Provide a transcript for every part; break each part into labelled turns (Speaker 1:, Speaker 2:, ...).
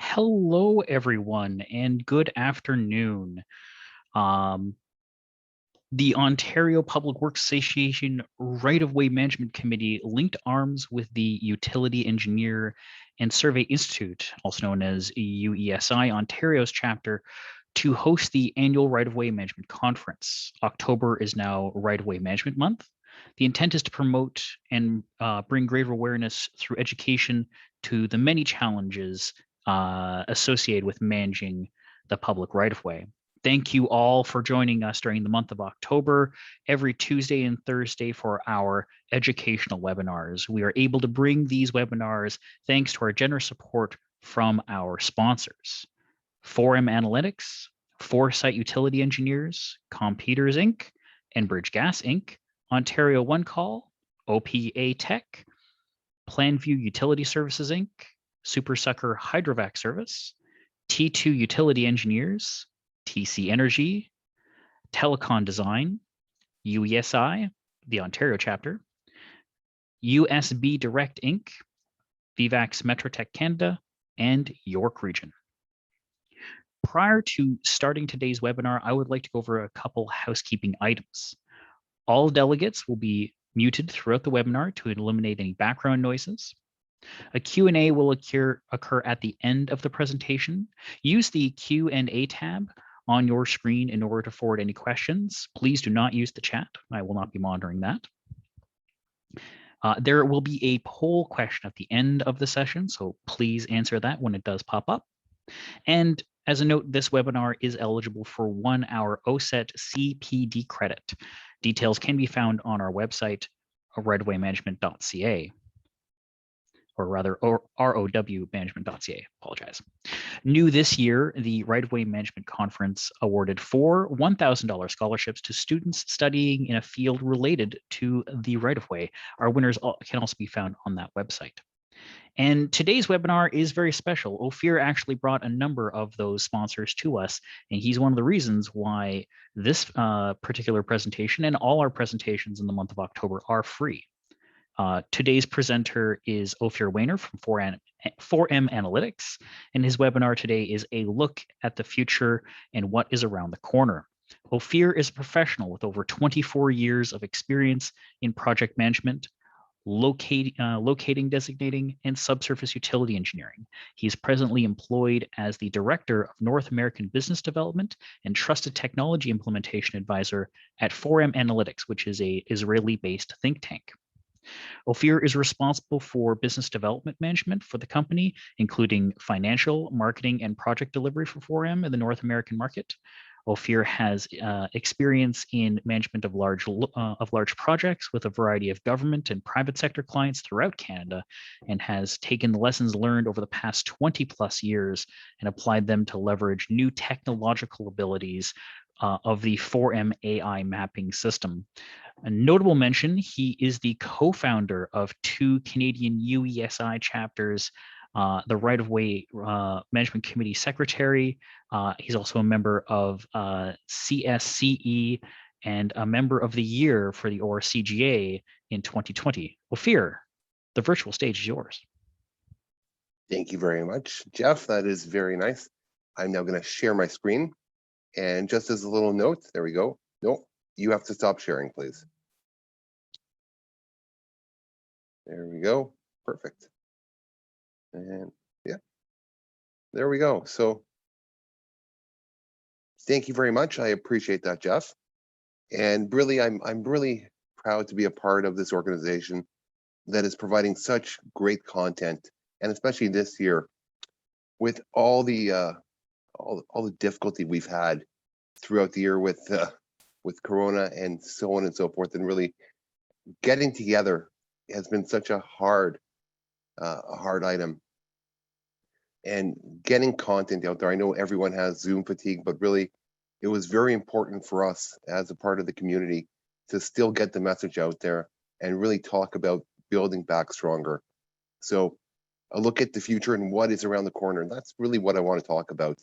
Speaker 1: Hello, everyone, and good afternoon. Um, the Ontario Public Works Association Right-of-Way Management Committee linked arms with the Utility Engineer and Survey Institute, also known as UESI, Ontario's chapter, to host the annual Right-of-Way Management Conference. October is now Right-of-Way Management Month. The intent is to promote and bring greater awareness through education to the many challenges associated with managing the public right-of-way. Thank you all for joining us during the month of October, every Tuesday and Thursday for our educational webinars. We are able to bring these webinars thanks to our generous support from our sponsors. 4M Analytics, Foresight Utility Engineers, Computers Inc., Enbridge Gas Inc., Ontario One Call, OPA Tech, Planview Utility Services Inc., Super Sucker Hydrovac Service, T2 Utility Engineers, TC Energy, Telecom Design, UESI, the Ontario chapter, USB Direct Inc., Vivax Metrotech Canada, and York Region. Prior to starting today's webinar, I would like to go over a couple housekeeping items. All delegates will be muted throughout the webinar to eliminate any background noises. A Q&A will occur at the end of the presentation. Use the Q&A tab on your screen in order to forward any questions. Please do not use the chat. I will not be monitoring that. There will be a poll question at the end of the session, so please answer that when it does pop up. And as a note, this webinar is eligible for 1 hour OSET CPD credit. Details can be found on our website, rightofwaymanagement.ca, or rather rowmanagement.ca, apologize. New this year, the Right-of-Way Management Conference awarded 4 $1,000 scholarships to students studying in a field related to the right-of-way. Our winners can also be found on that website. And today's webinar is very special. Ophir actually brought a number of those sponsors to us, and he's one of the reasons why this particular presentation and all our presentations in the month of October are free. Today's presenter is Ophir Weiner from 4M Analytics, and his webinar today is a look at the future and what is around the corner. Ophir is a professional with over 24 years of experience in project management, locating, designating, and subsurface utility engineering. He is presently employed as the Director of North American Business Development and Trusted Technology Implementation Advisor at 4M Analytics, which is an Israeli-based think tank. Ophir is responsible for business development management for the company, including financial, marketing, and project delivery for 4M in the North American market. Ophir has experience in management of large projects with a variety of government and private sector clients throughout Canada, and has taken the lessons learned over the past 20 plus years and applied them to leverage new technological abilities of the 4M AI mapping system. A notable mention, he is the co-founder of 2 Canadian UESI chapters, the Right-of-Way Management Committee Secretary. He's also a member of CSCE and a member of the year for the ORCGA in 2020. Ophir, the virtual stage is yours.
Speaker 2: Thank you very much, Jeff. That is very nice. I'm now going to share my screen. And just as a little note, there we go. Nope, you have to stop sharing, please. There we go. Perfect. And yeah, there we go. So thank you very much. I appreciate that, Jeff. And really, I'm really proud to be a part of this organization that is providing such great content, and especially this year, with all the difficulty we've had throughout the year with Corona and so on and so forth, and really getting together has been such a hard item. And getting content out there, I know everyone has Zoom fatigue, but really it was very important for us as a part of the community to still get the message out there and really talk about building back stronger. So a look at the future and what is around the corner. And that's really what I want to talk about.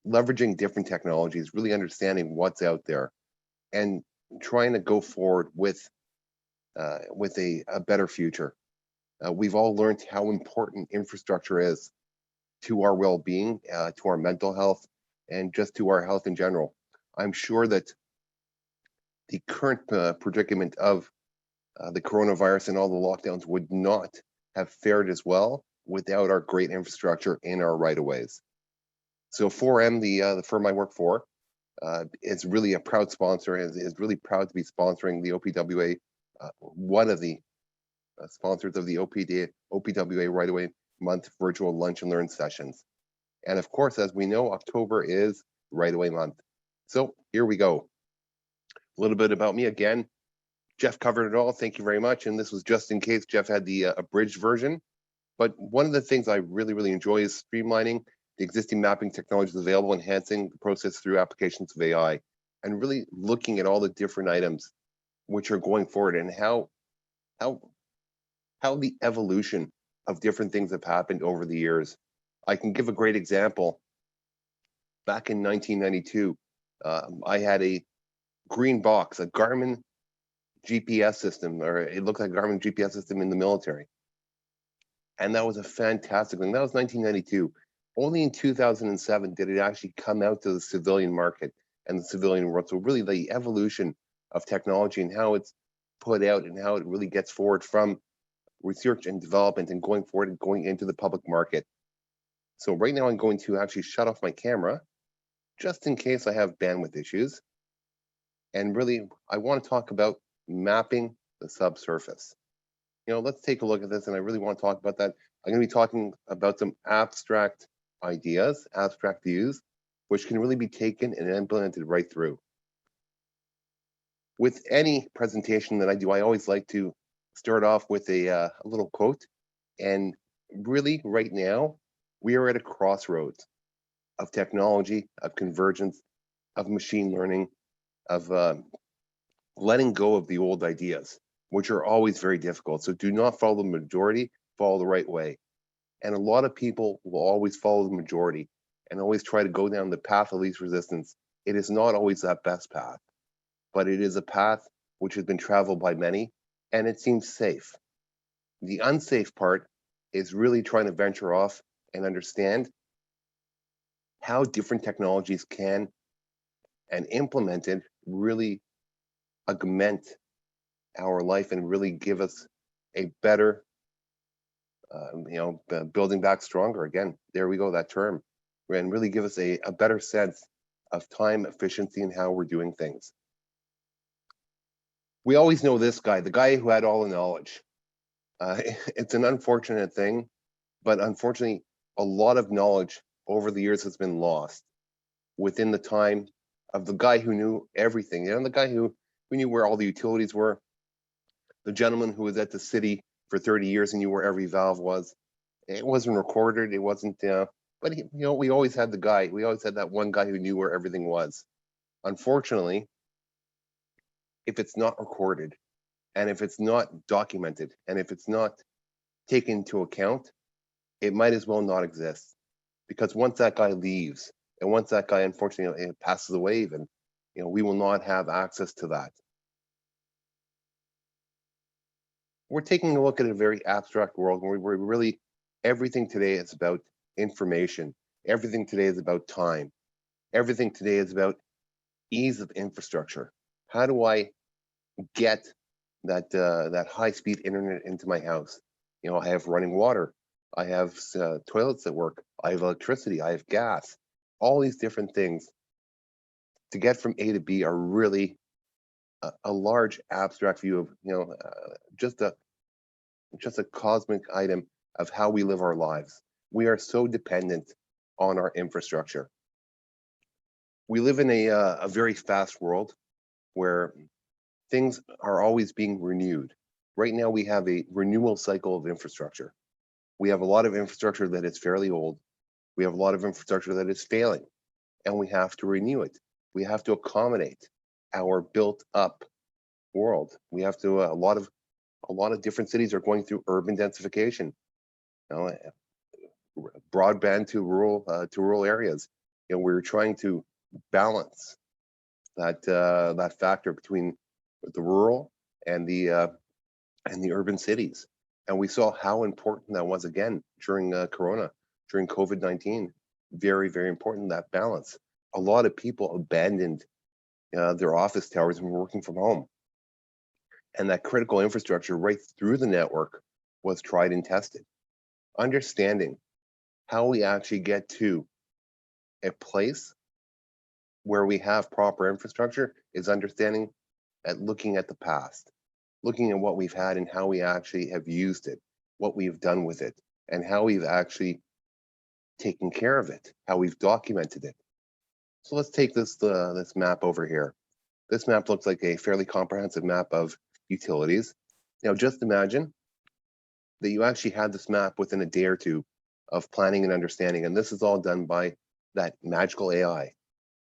Speaker 2: Leveraging different technologies, really understanding what's out there, and trying to go forward with a better future. We've all learned how important infrastructure is to our well-being, to our mental health, and just to our health in general. I'm sure that the current predicament of the coronavirus and all the lockdowns would not have fared as well without our great infrastructure in our right-of-ways. So 4M, the firm I work for, is really a proud sponsor, is really proud to be sponsoring the OPWA, one of the sponsors of the OPWA Right-of-Way Month virtual lunch and learn sessions. And of course, as we know, October is Right-of-Way Month. So here we go. A little bit about me again. Jeff covered it all. Thank you very much. And this was just in case Jeff had the abridged version. But one of the things I really enjoy is streamlining the existing mapping technologies available, enhancing the process through applications of AI, and really looking at all the different items which are going forward and how the evolution of different things have happened over the years. I can give a great example. Back in 1992, I had a green box, a Garmin GPS system, or it looked like a Garmin GPS system in the military. And that was a fantastic thing. That was 1992. Only in 2007 did it actually come out to the civilian market and the civilian world. So really the evolution of technology and how it's put out and how it really gets forward from research and development and going forward and going into the public market. So right now I'm going to actually shut off my camera just in case I have bandwidth issues. And really, I want to talk about mapping the subsurface. Let's take a look at this, and I really want to talk about that. I'm going to be talking about some abstract ideas, abstract views, which can really be taken and implemented right through. With any presentation that I do, I always like to start off with a little quote. And really, right now, we are at a crossroads of technology, of convergence, of machine learning, of letting go of the old ideas, which are always very difficult. So do not follow the majority, follow the right way. And a lot of people will always follow the majority and always try to go down the path of least resistance. It is not always that best path, but it is a path which has been traveled by many, and it seems safe. The unsafe part is really trying to venture off and understand how different technologies can and implemented really augment our life and really give us a better, building back stronger. Again, there we go, that term, and really give us a better sense of time efficiency and how we're doing things. We always know this guy, the guy who had all the knowledge. It's an unfortunate thing, but unfortunately, a lot of knowledge over the years has been lost within the time of the guy who knew everything. The guy who knew where all the utilities were, the gentleman who was at the city for 30 years and knew where every valve was. It wasn't recorded. It wasn't, but we always had the guy. We always had that one guy who knew where everything was. Unfortunately, if it's not recorded, and if it's not documented, and if it's not taken into account, it might as well not exist. Because once that guy leaves, and once that guy unfortunately passes away, even, we will not have access to that. We're taking a look at a very abstract world where we're really, everything today is about information. Everything today is about time. Everything today is about ease of infrastructure. How do I get that high-speed internet into my house? I have running water. I have toilets that work. I have electricity. I have gas. All these different things to get from A to B are really a large abstract view of just a cosmic item of how we live our lives. We are so dependent on our infrastructure. We live in a very fast world where things are always being renewed. Right now, we have a renewal cycle of infrastructure. We have a lot of infrastructure that is fairly old. We have a lot of infrastructure that is failing, and we have to renew it. We have to accommodate our built-up world. We have to, a lot of different cities are going through urban densification. Broadband to rural areas. We're trying to balance that factor between the rural and the urban cities. And we saw how important that was again during Corona, during COVID-19. Very, very important, that balance. A lot of people abandoned their office towers and were working from home. And that critical infrastructure right through the network was tried and tested. Understanding how we actually get to a place where we have proper infrastructure is understanding at looking at the past, looking at what we've had and how we actually have used it, what we've done with it, and how we've actually taken care of it, how we've documented it. So let's take this map over here. This map looks like a fairly comprehensive map of utilities. Now, just imagine that you actually had this map within a day or two of planning and understanding, and this is all done by that magical AI,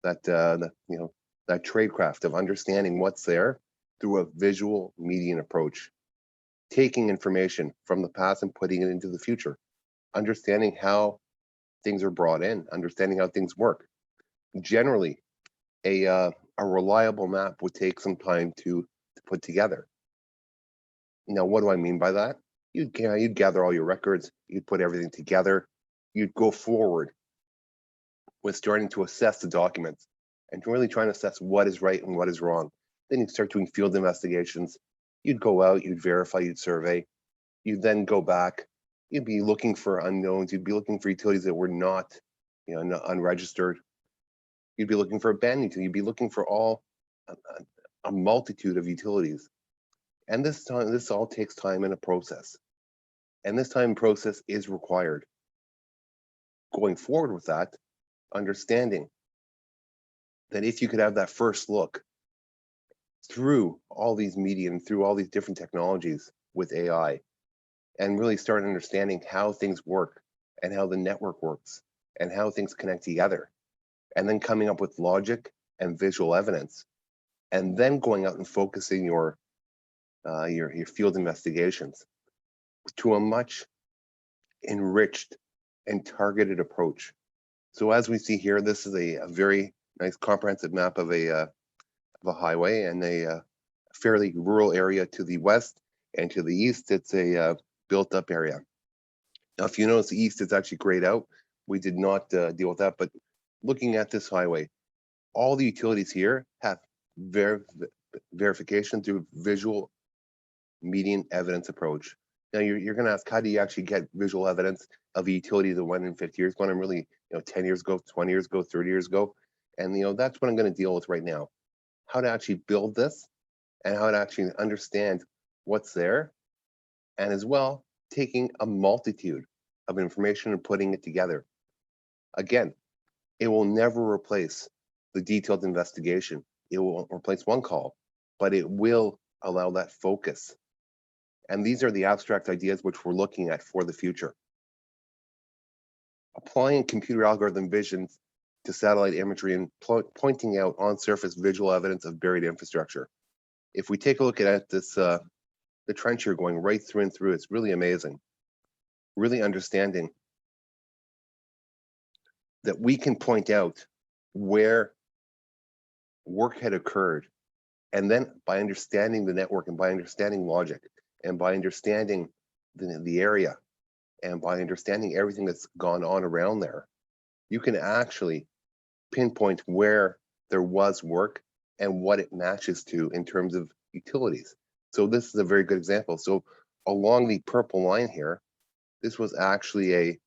Speaker 2: that that tradecraft of understanding what's there through a visual median approach, taking information from the past and putting it into the future, understanding how things are brought in, understanding how things work. Generally, a reliable map would take some time to put together. Now, what do I mean by that? You'd gather all your records, you'd put everything together, you'd go forward with starting to assess the documents and really trying to assess what is right and what is wrong. Then you'd start doing field investigations. You'd go out, you'd verify, you'd survey. You'd then go back. You'd be looking for unknowns. You'd be looking for utilities that were not, unregistered. You'd be looking for abandoned utilities. You'd be looking for a multitude of utilities. And this all takes time and a process. And this time process is required. Going forward with that, understanding that if you could have that first look through all these media and through all these different technologies with AI, and really start understanding how things work and how the network works and how things connect together, and then coming up with logic and visual evidence, and then going out and focusing your field investigations to a much enriched and targeted approach. So as we see here, this is a very nice comprehensive map of a highway and a fairly rural area to the west, and to the east, it's a built up area. Now, if you notice, the east is actually grayed out. We did not deal with that, but looking at this highway, all the utilities here have verification through visual median evidence approach. Now, you're going to ask, how do you actually get visual evidence of a utility that went in 50 years ago? And I'm really, 10 years ago, 20 years ago, 30 years ago. And, that's what I'm going to deal with right now. How to actually build this and how to actually understand what's there. And as well, taking a multitude of information and putting it together. Again, it will never replace the detailed investigation. It will replace one call, but it will allow that focus. And these are the abstract ideas which we're looking at for the future. Applying computer algorithm visions to satellite imagery and pointing out on-surface visual evidence of buried infrastructure. If we take a look at this, the trench here going right through and through, it's really amazing. Really understanding that we can point out where work had occurred. And then by understanding the network and by understanding logic and by understanding the area and by understanding everything that's gone on around there, you can actually pinpoint where there was work and what it matches to in terms of utilities. So this is a very good example. So along the purple line here, this was actually a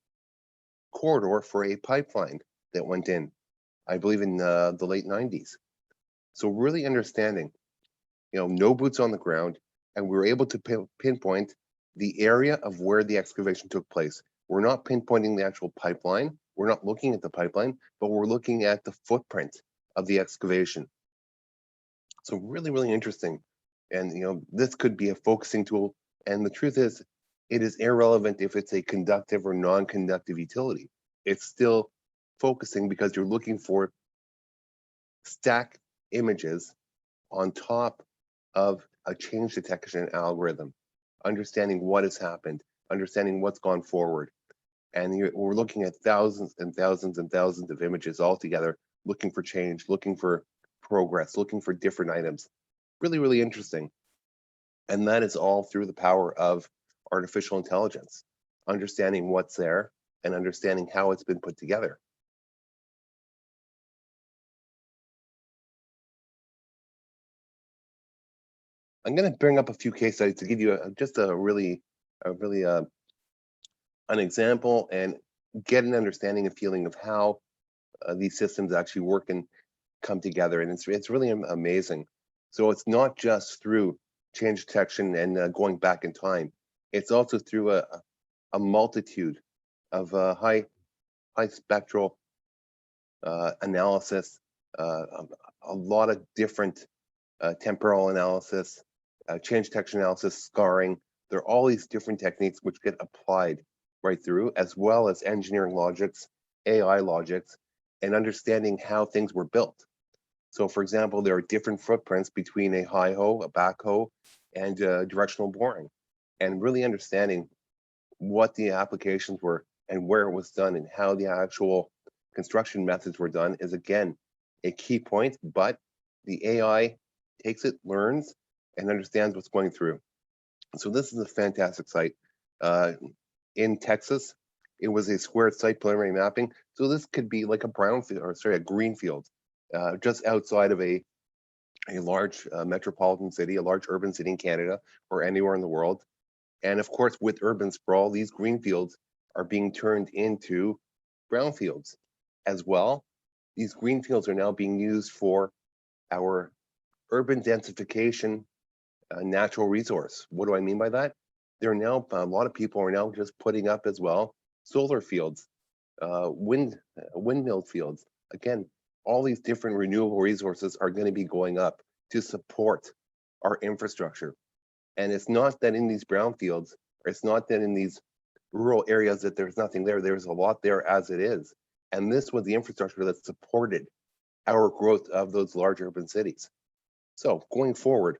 Speaker 2: corridor for a pipeline that went in, I believe in the late 90s. So really understanding, no boots on the ground, and we were able to pinpoint the area of where the excavation took place. We're not pinpointing the actual pipeline. We're not looking at the pipeline, but we're looking at the footprint of the excavation. So really, really interesting. And this could be a focusing tool. And the truth is, it is irrelevant if it's a conductive or non-conductive utility. It's still focusing because you're looking for stacked images on top of a change detection algorithm, understanding what has happened, understanding what's gone forward. And we're looking at thousands and thousands and thousands of images all together, looking for change, looking for progress, looking for different items. Really, really interesting. And that is all through the power of artificial intelligence, understanding what's there and understanding how it's been put together. I'm going to bring up a few case studies to give you just a really an example and get an understanding and feeling of how these systems actually work and come together. And it's really amazing. So it's not just through change detection and going back in time. It's also through a multitude of high spectral analysis, a lot of different temporal analysis, change detection analysis, scarring. There are all these different techniques which get applied right through, as well as engineering logics, AI logics, and understanding how things were built. So for example, there are different footprints between a hi-ho, a backhoe, and directional boring, and really understanding what the applications were and where it was done and how the actual construction methods were done is, again, a key point, but the AI takes it, learns, and understands what's going through. So this is a fantastic site. In Texas, it was a squared site preliminary mapping. So this could be like a brownfield, or sorry, a greenfield, just outside of a large metropolitan city, a large urban city in Canada, or anywhere in the world. And of course, with urban sprawl, these greenfields are being turned into brownfields as well. These greenfields are now being used for our urban densification natural resource. What do I mean by that? There are now, a lot of people are now just putting up as well solar fields, windmill fields. Again, all these different renewable resources are going to be going up to support our infrastructure. And it's not that in these brownfields, or it's not that in these rural areas that there's nothing there. There's a lot there as it is. And this was the infrastructure that supported our growth of those large urban cities. So going forward,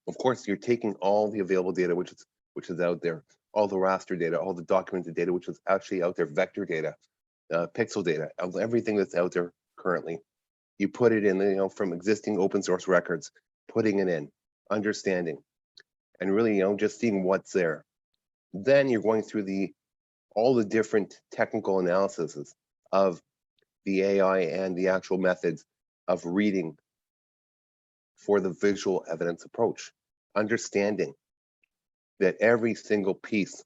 Speaker 2: of course, you're taking all the available data, which is out there, all the raster data, all the documented data, which is actually out there, vector data, pixel data, everything that's out there currently. You put it in, from existing open source records, putting it in, understanding, and really, just seeing what's there. Then you're going through all the different technical analyses of the AI and the actual methods of reading for the visual evidence approach, understanding that every single piece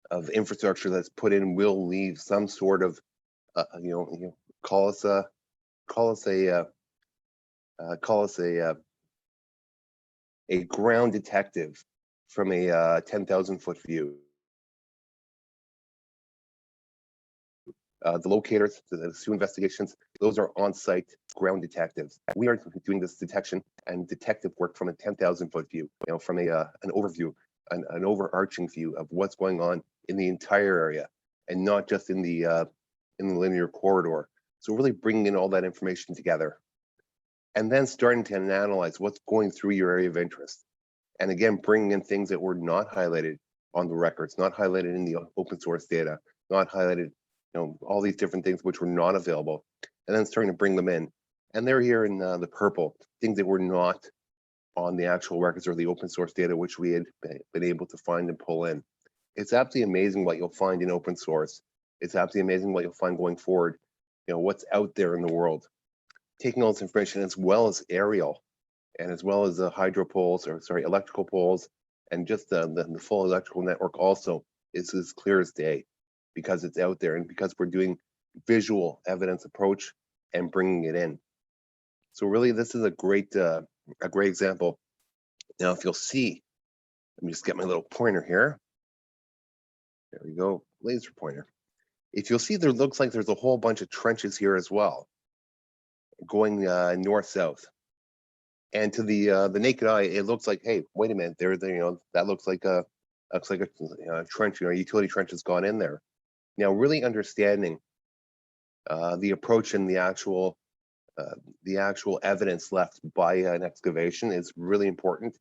Speaker 2: of infrastructure that's put in will leave some sort of, call us a ground detective from a 10,000-foot view. The locators, the SUE investigations, those are on-site ground detectives. We are doing this detection and detective work from a 10,000-foot view, from an overview, an overarching view of what's going on in the entire area, and not just in the linear corridor. So really bringing in all that information together, and then starting to analyze what's going through your area of interest. And again, bringing in things that were not highlighted on the records, not highlighted in the open source data, not highlighted, all these different things which were not available, and then starting to bring them in. And they're here in the purple, things that were not on the actual records or the open source data, which we had been able to find and pull in. It's absolutely amazing what you'll find in open source. It's absolutely amazing what you'll find going forward, what's out there in the world. Taking all this information as well as aerial, and as well as the hydro poles, electrical poles, and just the full electrical network also is as clear as day, because it's out there and because we're doing visual evidence approach and bringing it in. So really, this is a great example. Now, if you'll see, let me just get my little pointer here. There we go, laser pointer. If you'll see, there looks like there's a whole bunch of trenches here as well, going north-south. And to the naked eye, it looks like, hey, wait a minute, that looks like a trench, a utility trench has gone in there. Now, really understanding the approach and the actual evidence left by an excavation is really important.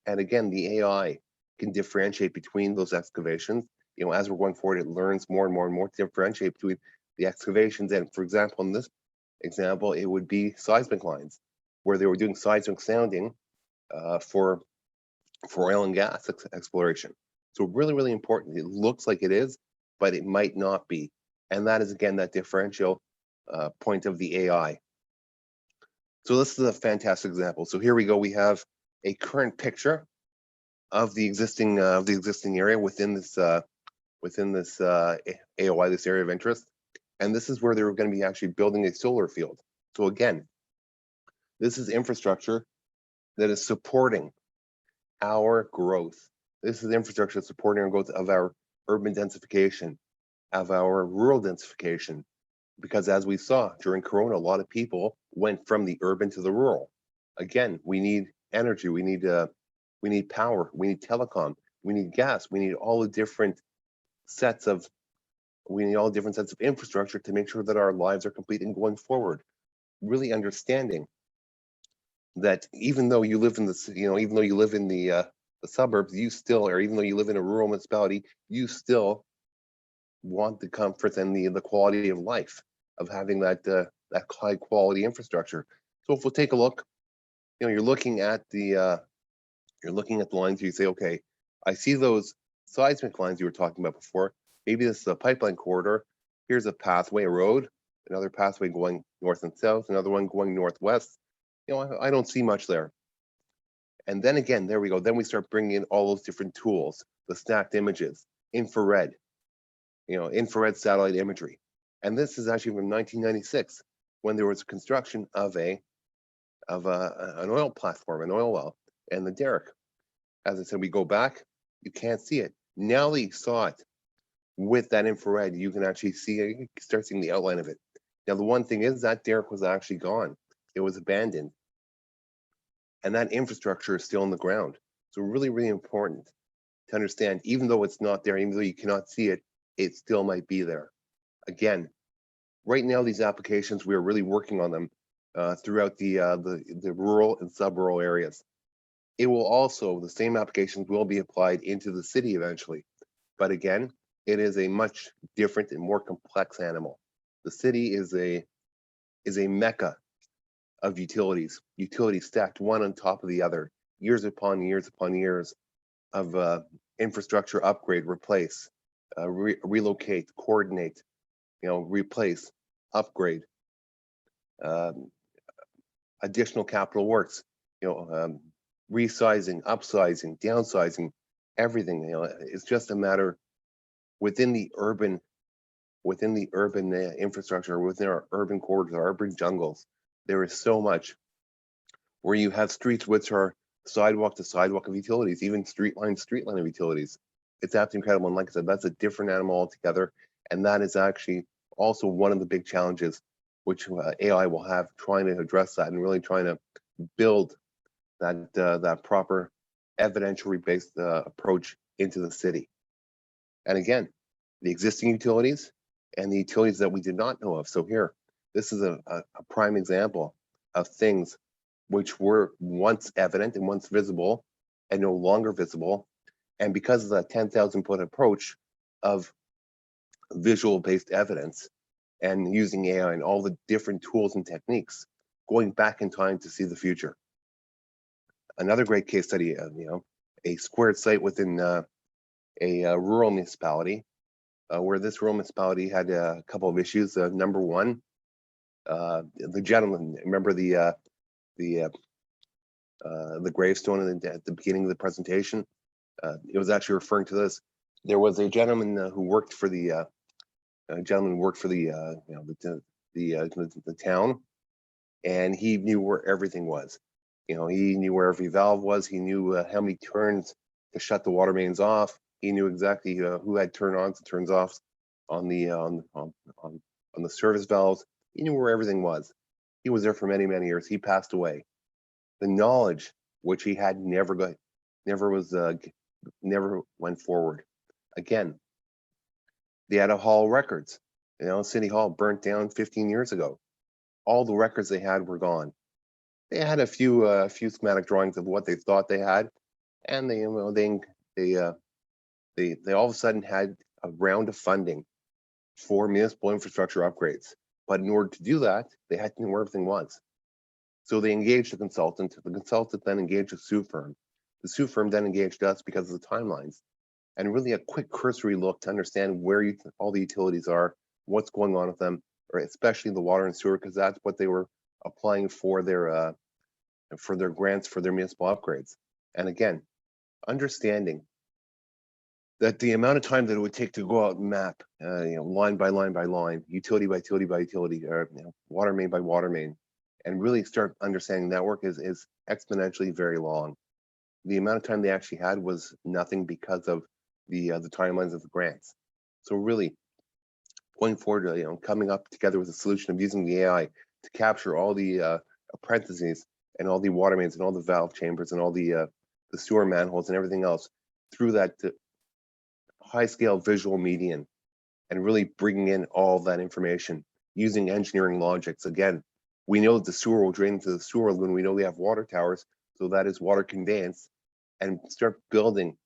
Speaker 2: And again, the AI can differentiate between those excavations. As we're going forward, it learns more and more and more to differentiate between the excavations. And for example, in this example, it would be seismic lines, where they were doing seismic sounding for oil and gas exploration. So really, really important. It looks like it is, but it might not be. And that is, again, that differential point of the AI. So this is a fantastic example. So here we go. We have a current picture of the existing area within this AOI, this area of interest. And this is where they're going to be actually building a solar field. So again, this is infrastructure that is supporting our growth. This is infrastructure supporting our growth of our urban densification, of our rural densification. Because as we saw during Corona, a lot of people went from the urban to the rural. Again, we need energy, we need power, we need telecom, we need gas, we need all the different sets of infrastructure to make sure that our lives are complete and going forward. Really understanding that even though you live in the suburbs, you still, or even though you live in a rural municipality, you still want the comfort and the quality of life of having that high quality infrastructure. So if we'll take a look, you're looking at the lines. You say, okay, I see those seismic lines you were talking about before. Maybe this is a pipeline corridor. Here's a pathway, a road, another pathway going north and south, another one going northwest. I don't see much there. And then again, there we go. Then we start bringing in all those different tools, the stacked images, infrared, infrared satellite imagery. And this is actually from 1996, when there was construction of an oil platform, an oil well, and the derrick. As I said, we go back, you can't see it. Now that you saw it with that infrared, you can actually see it, you start seeing the outline of it. Now, the one thing is that derrick was actually gone. It was abandoned. And that infrastructure is still in the ground. So really, really important to understand, even though it's not there, even though you cannot see it, it still might be there. Again, right now, these applications, we are really working on them throughout the rural and sub-rural areas. It will also, the same applications will be applied into the city eventually. But again, it is a much different and more complex animal. The city is a mecca of utilities stacked one on top of the other, years upon years upon years of infrastructure upgrade, replace, relocate, coordinate, replace, upgrade, additional capital works, resizing, upsizing, downsizing, everything. It's just a matter within the urban infrastructure, within our urban corridors, our urban jungles. There is so much where you have streets which are sidewalk to sidewalk of utilities, even street line of utilities. It's absolutely incredible. And like I said, that's a different animal altogether. And that is actually also one of the big challenges which AI will have, trying to address that and really trying to build that proper evidentiary-based approach into the city. And again, the existing utilities and the utilities that we did not know of. So here, this is a prime example of things which were once evident and once visible and no longer visible. And because of the 10,000 foot approach of visual-based evidence and using AI and all the different tools and techniques, going back in time to see the future. Another great case study, a squared site within a rural municipality, where this rural municipality had a couple of issues. Number one, the gentleman, remember the gravestone at the beginning of the presentation? It was actually referring to this. There was a gentleman who worked for the the town, and he knew where everything was. He knew where every valve was. He knew how many turns to shut the water mains off. He knew exactly who had turn-ons and turns-offs on the service valves. He knew where everything was. He was there for many, many years. He passed away. The knowledge which he had never went forward. Again, they had a hall records. City Hall burnt down 15 years ago. All the records they had were gone. They had a few schematic drawings of what they thought they had, and they all of a sudden had a round of funding for municipal infrastructure upgrades. But in order to do that, they had to know where everything was. So they engaged a consultant. The consultant then engaged a sue firm. The sue firm then engaged us because of the timelines. and really a quick cursory look to understand where all the utilities are, what's going on with them, or especially the water and sewer, because that's what they were applying for their grants for their municipal upgrades. And again, understanding that the amount of time that it would take to go out and map, line by line by line, utility by utility by utility, or water main by water main, and really start understanding network is exponentially very long. The amount of time they actually had was nothing because of the timelines of the grants. So really, going forward, coming up together with a solution of using the AI to capture all the apprentices and all the water mains and all the valve chambers and all the sewer manholes and everything else through that high-scale visual median, and really bringing in all that information using engineering logics. Again, we know that the sewer will drain into the sewer lagoon. We know we have water towers, so that is water conveyance, and start building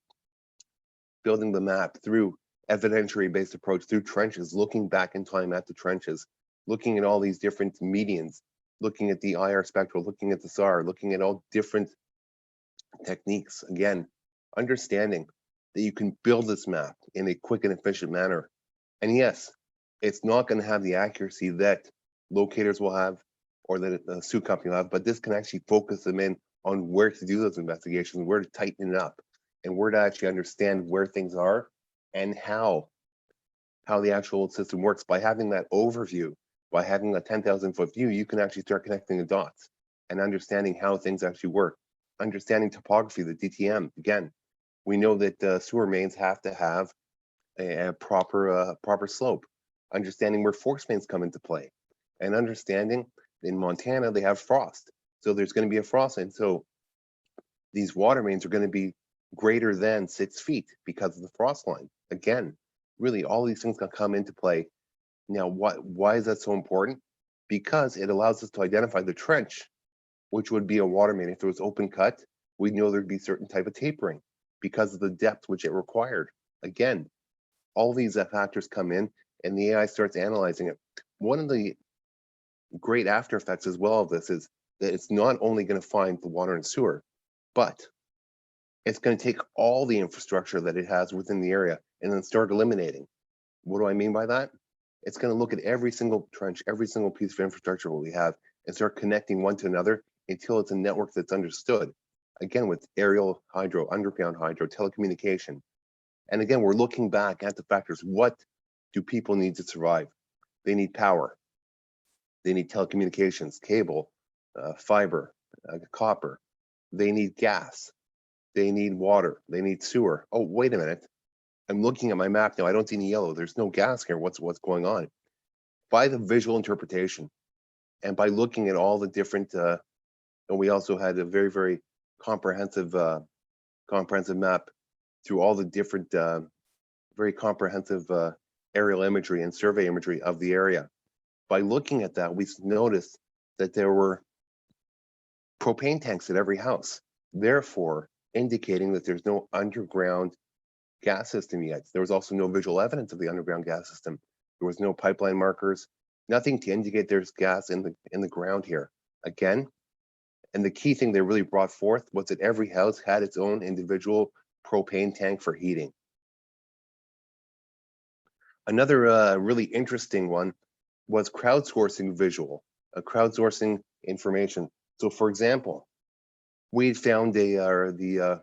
Speaker 2: the map through evidentiary-based approach, through trenches, looking back in time at the trenches, looking at all these different medians, looking at the IR spectral, looking at the SAR, looking at all different techniques. Again, understanding that you can build this map in a quick and efficient manner. And yes, it's not going to have the accuracy that locators will have or that a sewer company will have, but this can actually focus them in on where to do those investigations, where to tighten it up, and where to actually understand where things are and how the actual system works. By having that overview, by having a 10,000-foot view, you can actually start connecting the dots and understanding how things actually work, understanding topography, the DTM. Again, we know that sewer mains have to have a proper slope, understanding where force mains come into play, and understanding in Montana they have frost, so there's going to be a frost line. So these water mains are going to be greater than 6 feet because of the frost line. Again, really all these things can come into play. Now, why is that so important? Because it allows us to identify the trench, which would be a water main. If it was open cut, we'd know there'd be certain type of tapering because of the depth which it required. Again, all these factors come in and the AI starts analyzing it. One of the great after effects as well of this is that it's not only going to find the water and sewer, but it's going to take all the infrastructure that it has within the area and then start eliminating. What do I mean by that? It's going to look at every single trench, every single piece of infrastructure what we have, and start connecting one to another until it's a network that's understood. Again, with aerial hydro, underground hydro, telecommunication. And again, we're looking back at the factors. What do people need to survive? They need power. They need telecommunications, cable, fiber, copper. They need gas. They need water. They need sewer. Oh, wait a minute. I'm looking at my map now. I don't see any yellow. There's no gas here. What's going on? By the visual interpretation and by looking at all the different, and we also had a very, very comprehensive map through all the different, very comprehensive aerial imagery and survey imagery of the area. By looking at that, we noticed that there were propane tanks at every house, therefore indicating that there's no underground gas system yet. There was also no visual evidence of the underground gas system. There was no pipeline markers, nothing to indicate there's gas in the ground here. Again, and the key thing they really brought forth was that every house had its own individual propane tank for heating. Another really interesting one was crowdsourcing visual, crowdsourcing information. So for example, we found the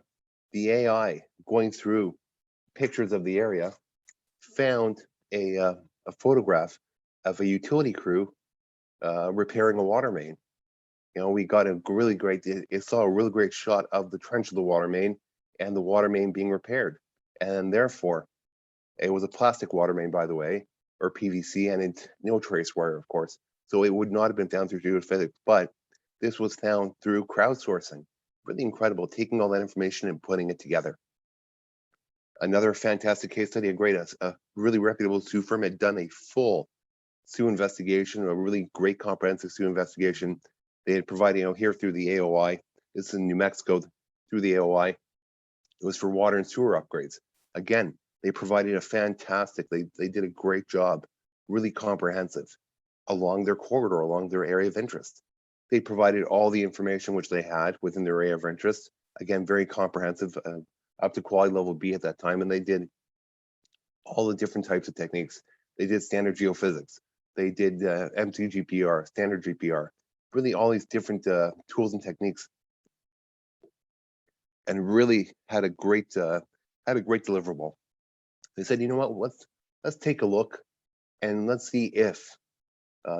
Speaker 2: AI going through pictures of the area, found a photograph of a utility crew repairing a water main. We got a really great, it saw a really great shot of the trench of the water main and the water main being repaired. And therefore, it was a plastic water main, by the way, or PVC, and it's no trace wire, of course. So it would not have been found through geophysics, but this was found through crowdsourcing. Really incredible, taking all that information and putting it together. Another fantastic case study, a really reputable SUE firm had done a full SUE investigation, a really great comprehensive SUE investigation. They had provided, here through the AOI, this is in New Mexico, through the AOI, it was for water and sewer upgrades. Again, they provided a fantastic, they did a great job, really comprehensive, along their corridor, along their area of interest. They provided all the information which they had within their area of interest. Again, very comprehensive, up to quality level B at that time, and they did all the different types of techniques. They did standard geophysics. They did MTGPR, standard GPR, really all these different tools and techniques, and really had a great deliverable. They said, you know what, let's take a look and let's see if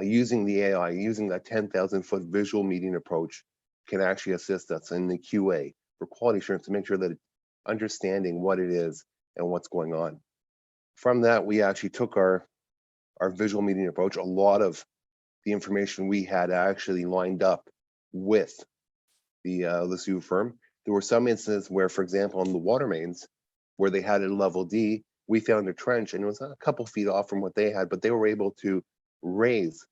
Speaker 2: using the AI, using that 10,000-foot visual median approach can actually assist us in the QA for quality assurance to make sure that it's understanding what it is and what's going on. From that, we actually took our visual median approach. A lot of the information we had actually lined up with the SU firm. There were some instances where, for example, on the water mains, where they had a level D, we found a trench and it was a couple feet off from what they had, but they were able to raise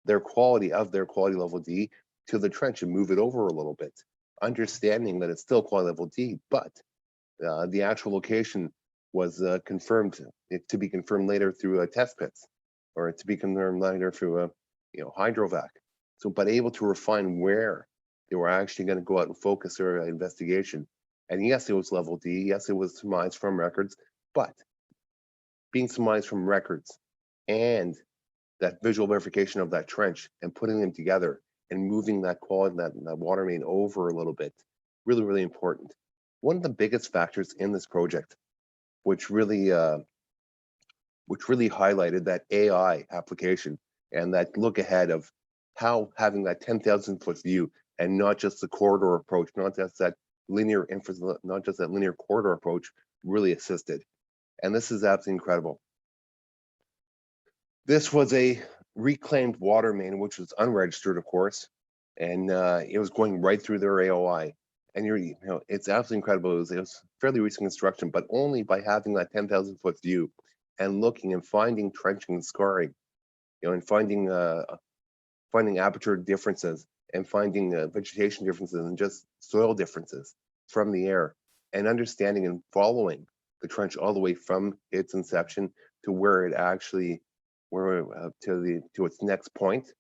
Speaker 2: their quality level D to the trench and move it over a little bit, understanding that it's still quality level D, but the actual location was confirmed to be confirmed later through test pits, or to be confirmed later through hydrovac. So, but able to refine where they were actually going to go out and focus their investigation. And yes, it was level D. Yes, it was surmised from records, but being surmised from records and that visual verification of that trench and putting them together and moving that quality, that water main over a little bit, really, really important. One of the biggest factors in this project, which really highlighted that AI application and that look ahead of how having that 10,000-foot view and not just the corridor approach, not just that linear corridor approach, really assisted. And this is absolutely incredible. This was a reclaimed water main, which was unregistered, of course, and it was going right through their AOI. And it's absolutely incredible. It was fairly recent construction, but only by having that 10,000-foot view and looking and finding trenching and scarring, and finding aperture differences and finding vegetation differences and just soil differences from the air, and understanding and following the trench all the way from its inception to where it actually to its next point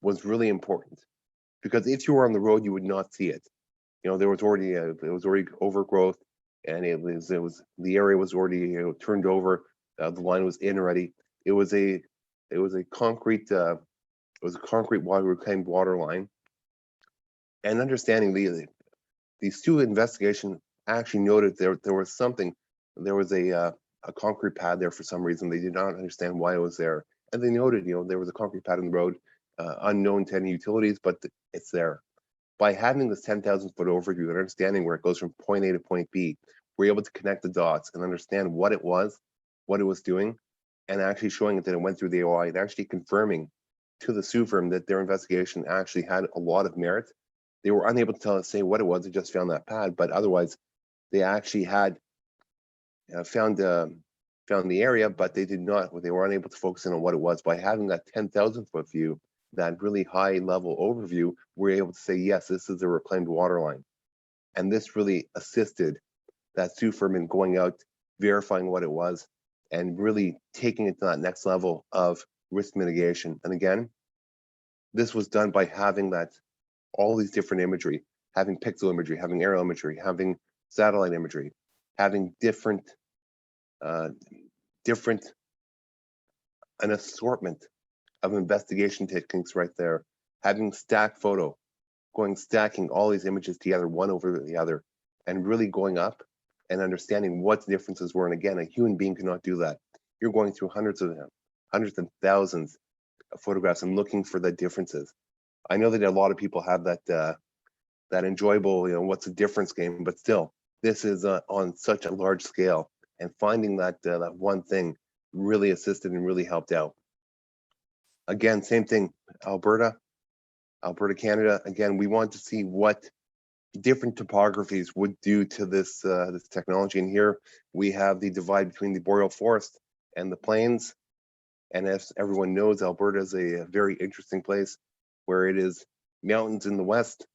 Speaker 2: was really important. Because if you were on the road, you would not see it. There was already overgrowth, and the area was already turned over. The line was in already. It was a concrete reclaimed water line. And understanding these two investigations actually noted there was something. There was a concrete pad there for some reason. They did not understand why it was there, and they noted there was a concrete pad in the road, unknown to any utilities, but it's there. By having this 10,000-foot overview and understanding where it goes from point A to point B, we're able to connect the dots and understand what it was doing, and actually showing it that it went through the AOI, and actually confirming to the SU firm that their investigation actually had a lot of merit. They were unable to say what it was. They just found that pad, but otherwise, they actually had found the area, but they did not. They were unable to focus in on what it was. By having that 10,000-foot view, that really high-level overview, we're able to say, yes, this is a reclaimed water line, and this really assisted that SU firm in going out, verifying what it was, and really taking it to that next level of risk mitigation. And again, this was done by having all these different imagery, having pixel imagery, having aerial imagery, having satellite imagery, having different an assortment of investigation techniques right there, having stack photo, stacking all these images together, one over the other, and really going up and understanding what the differences were. And again, a human being cannot do that. You're going through hundreds and thousands of photographs and looking for the differences. I know that a lot of people have that enjoyable, what's the difference game, but still, this is on such a large scale, and finding that one thing really assisted and really helped out. Again, same thing, Alberta, Canada. Again, we want to see what different topographies would do to this technology. And here we have the divide between the boreal forest and the plains. And as everyone knows, Alberta is a very interesting place where it is mountains in the west,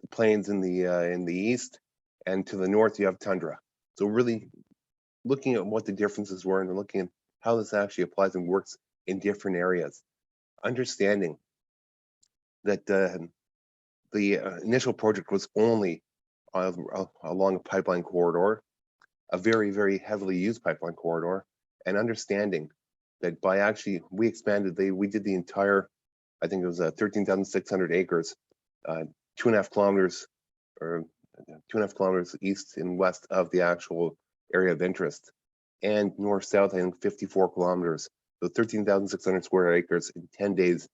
Speaker 2: the plains in the east, and to the north you have tundra. So really looking at what the differences were and looking at how this actually applies and works in different areas. Understanding that the initial project was only along a pipeline corridor, a very, very heavily used pipeline corridor, and understanding that by actually, we expanded, we did the entire, I think it was 13,600 acres, 2.5 kilometers, or 2.5 kilometers east and west of the actual area of interest, and north-south, I think 54 kilometers, so 13,600 square acres in 10 days.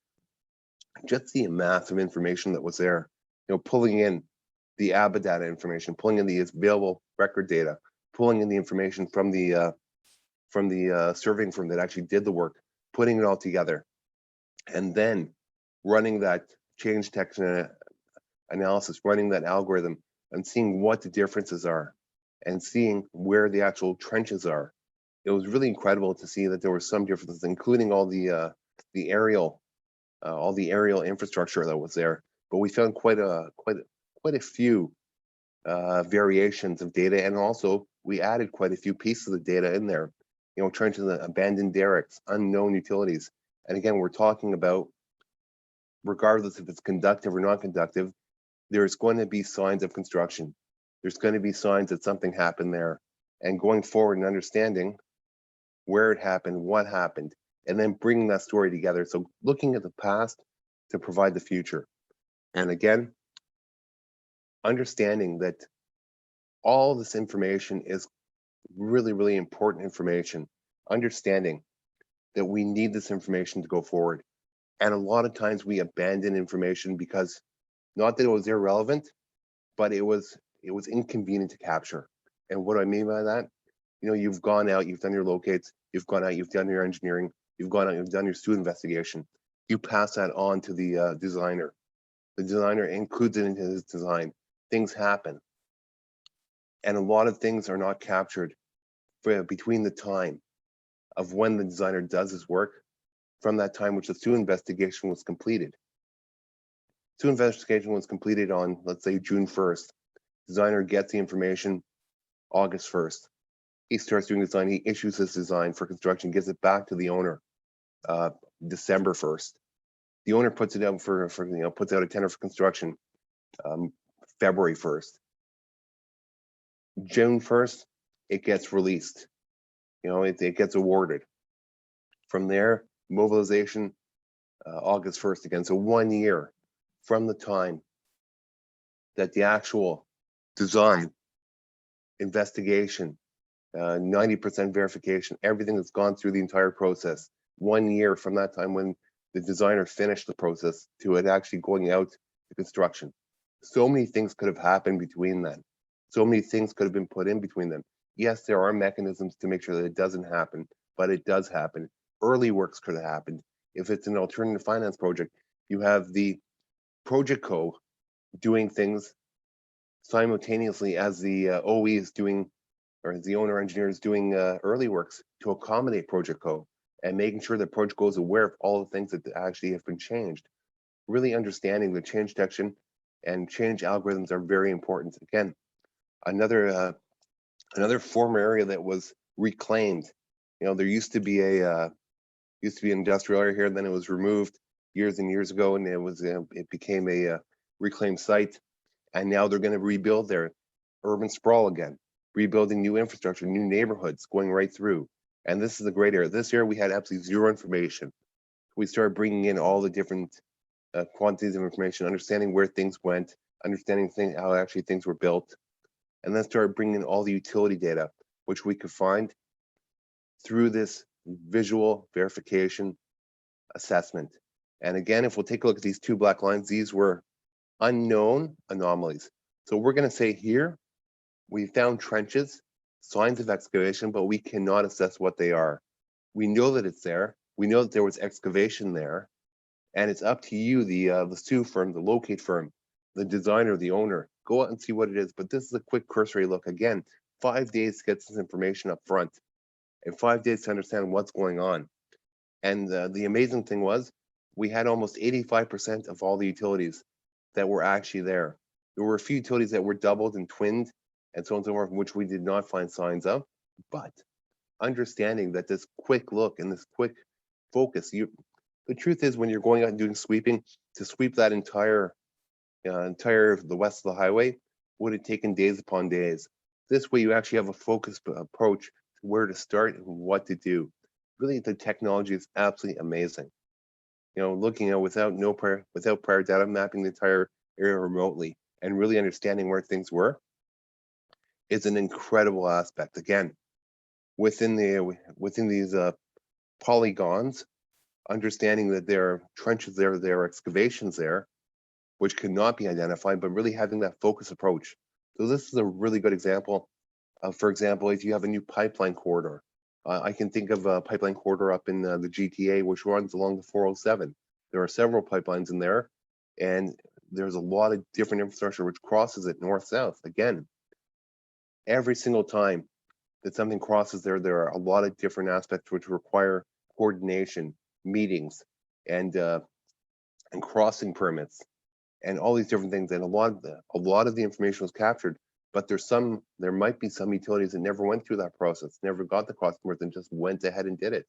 Speaker 2: Just the massive information that was there, pulling in the ABBA data information, pulling in the available record data, pulling in the information from the surveying firm that actually did the work, putting it all together, and then running that change detection analysis, running that algorithm, and seeing what the differences are, and seeing where the actual trenches are. It was really incredible to see that there were some differences, including all the aerial infrastructure that was there. But we found quite a few variations of data, and also we added quite a few pieces of data in there. Trenches, abandoned derricks, unknown utilities, and again, we're talking about, regardless if it's conductive or non-conductive, there's going to be signs of construction. There's going to be signs that something happened there, and going forward and understanding where it happened, what happened, and then bringing that story together. So looking at the past to provide the future. And again, understanding that all this information is really, really important information. Understanding that we need this information to go forward. And a lot of times we abandon information because, not that it was irrelevant, but it was inconvenient to capture. And what do I mean by that? You've gone out, you've done your locates, you've gone out, you've done your engineering, you've gone out, you've done your student investigation. You pass that on to the designer. The designer includes it into his design. Things happen. And a lot of things are not captured between the time of when the designer does his work from that time which the student investigation was completed. Student investigation was completed on, let's say, June 1st. Designer gets the information August 1st. He starts doing design, he issues his design for construction, gives it back to the owner December 1st. The owner puts it out puts out a tender for construction February 1st. June 1st, it gets released. It gets awarded. From there, mobilization August 1st again. So 1 year from the time that the actual design, investigation, 90% verification, everything that's gone through the entire process, 1 year from that time when the designer finished the process to it actually going out to construction. So many things could have happened between then. So many things could have been put in between them. Yes, there are mechanisms to make sure that it doesn't happen, but it does happen. Early works could have happened. If it's an alternative finance project, you have the project co doing things simultaneously as the OE is doing, or as the owner engineer is doing early works to accommodate project co, and making sure that project co is aware of all the things that actually have been changed. Really understanding the change detection and change algorithms are very important. Again, another former area that was reclaimed. There used to be an industrial area here, and then it was removed years and years ago, and it became a reclaimed site. And now they're going to rebuild their urban sprawl again, rebuilding new infrastructure, new neighborhoods going right through. And this is a great area. This year we had absolutely zero information. We started bringing in all the different quantities of information, understanding where things went, understanding how actually things were built, and then started bringing in all the utility data, which we could find through this visual verification assessment. And again, if we'll take a look at these two black lines, these were unknown anomalies. So we're going to say here, we found trenches, signs of excavation, but we cannot assess what they are. We know that it's there. We know that there was excavation there. And it's up to you, the sue firm, the locate firm, the designer, the owner, go out and see what it is. But this is a quick cursory look. Again, 5 days to get this information up front, and 5 days to understand what's going on. And the amazing thing was, we had almost 85% of all the utilities that were actually there. There were a few utilities that were doubled and twinned and so on and so forth, which we did not find signs of. But understanding that this quick look and this quick focus, the truth is, when you're going out and doing sweeping, to sweep that entire the west of the highway would have taken days upon days. This way you actually have a focused approach to where to start and what to do. Really, the technology is absolutely amazing. Looking at without prior data, mapping the entire area remotely and really understanding where things were is an incredible aspect. Again, within these polygons, understanding that there are trenches there are excavations there, which could not be identified, but really having that focus approach. So this is a really good example of, for example, if you have a new pipeline corridor. I can think of a pipeline corridor up in the GTA, which runs along the 407. There are several pipelines in there, and there's a lot of different infrastructure which crosses it north-south. Again, every single time that something crosses there are a lot of different aspects which require coordination, meetings, and crossing permits, and all these different things. And a lot of the information was captured, but there might be some utilities that never went through that process, never got the crossing permits, and just went ahead and did it.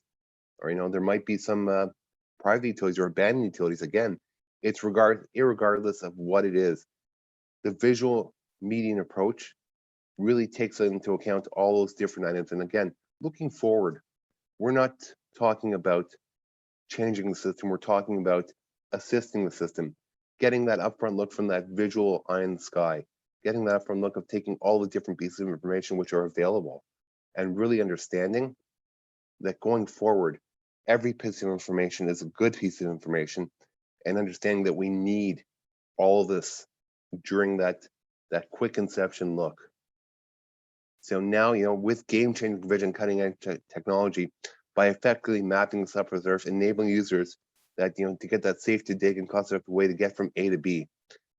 Speaker 2: Or there might be some private utilities or abandoned utilities. Again, it's irregardless of what it is. The visual median approach really takes into account all those different items. And again, looking forward, we're not talking about changing the system. We're talking about assisting the system, getting that upfront look from that visual eye in the sky, getting that upfront look of taking all the different pieces of information which are available, and really understanding that going forward, every piece of information is a good piece of information, and understanding that we need all this during that quick inception look. So now, with game-changing vision, cutting-edge technology, by effectively mapping the subsurface earth, enabling users that to get that safe to dig and cost-effective way to get from A to B,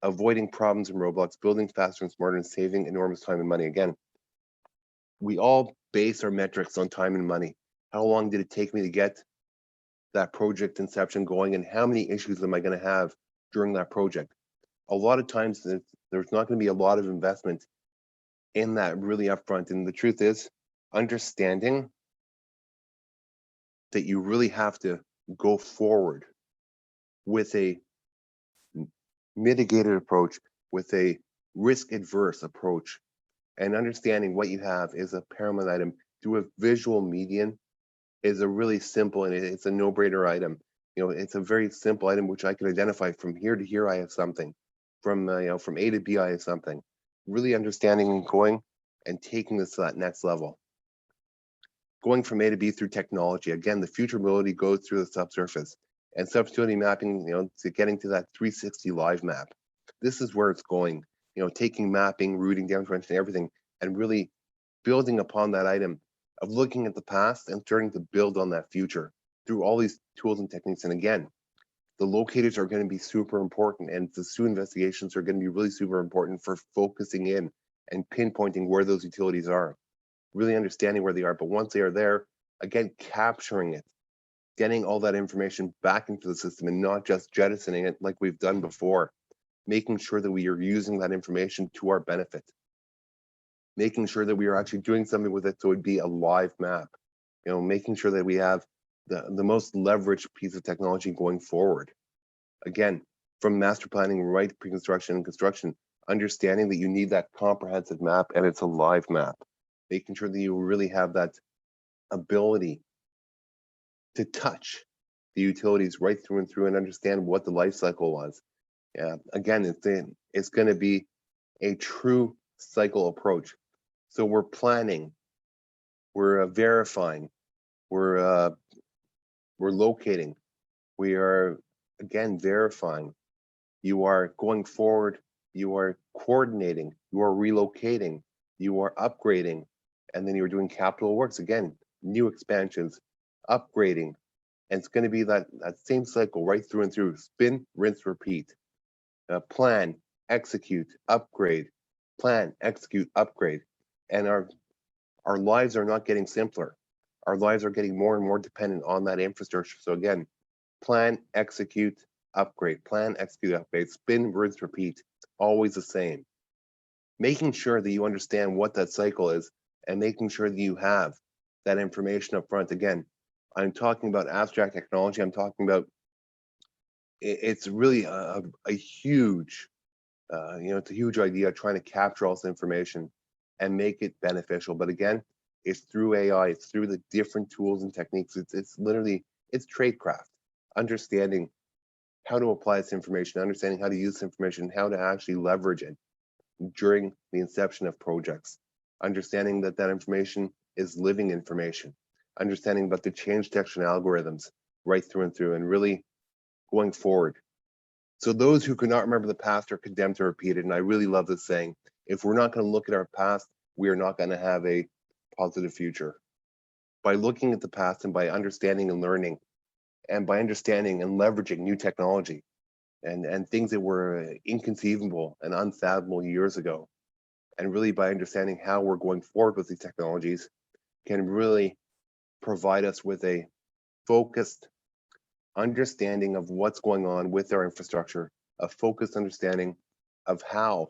Speaker 2: avoiding problems and roadblocks, building faster and smarter, and saving enormous time and money. Again, we all base our metrics on time and money. How long did it take me to get that project inception going, and how many issues am I going to have during that project? A lot of times there's not going to be a lot of investment in that really upfront. And the truth is, understanding that you really have to go forward with a mitigated approach, with a risk-adverse approach, and understanding what you have is a paramount item. Through a visual median is a really simple, and it's a no-brainer item. It's a very simple item which I can identify from here to here. I have something. From from A to B, I have something. Really understanding and going and taking this to that next level. Going from A to B through technology. Again, the future mobility goes through the subsurface, and subsurface mapping, to getting to that 360 live map. This is where it's going. Taking mapping, routing, damage prevention, everything, and really building upon that item of looking at the past and starting to build on that future through all these tools and techniques. And again, the locators are going to be super important, and the SU investigations are going to be really super important for focusing in and pinpointing where those utilities are, really understanding where they are. But once they are there, again, capturing it, getting all that information back into the system and not just jettisoning it like we've done before, making sure that we are using that information to our benefit, making sure that we are actually doing something with it so it'd be a live map, making sure that we have the most leveraged piece of technology going forward. Again, from master planning right to pre-construction and construction, understanding that you need that comprehensive map, and it's a live map, making sure that you really have that ability to touch the utilities right through and through and understand what the life cycle was. Yeah, again, it's going to be a true cycle approach. So we're planning, we're verifying, we're locating, we are again verifying. You are going forward, you are coordinating, you are relocating, you are upgrading, and then you're doing capital works. Again, new expansions, upgrading, and it's going to be that same cycle right through and through. Spin, rinse, repeat. Plan, execute, upgrade. Plan, execute, upgrade. And our lives are not getting simpler. Our lives are getting more and more dependent on that infrastructure. So again, plan, execute, upgrade. Plan, execute, upgrade. Spin, rinse, repeat. Always the same. Making sure that you understand what that cycle is and making sure that you have that information up front. Again, I'm talking about abstract technology. I'm talking about it's really a huge, it's a huge idea trying to capture all this information and make it beneficial. But again, it's through AI, it's through the different tools and techniques. It's literally, it's tradecraft, understanding how to apply this information, understanding how to use this information, how to actually leverage it during the inception of projects, understanding that that information is living information, understanding about the change detection algorithms right through and through, and really going forward. So those who cannot remember the past are condemned to repeat it. And I really love this saying, if we're not going to look at our past, we are not going to have a positive future. By looking at the past and by understanding and learning, and by understanding and leveraging new technology and things that were inconceivable and unfathomable years ago, and really by understanding how we're going forward with these technologies, can really provide us with a focused understanding of what's going on with our infrastructure, a focused understanding of how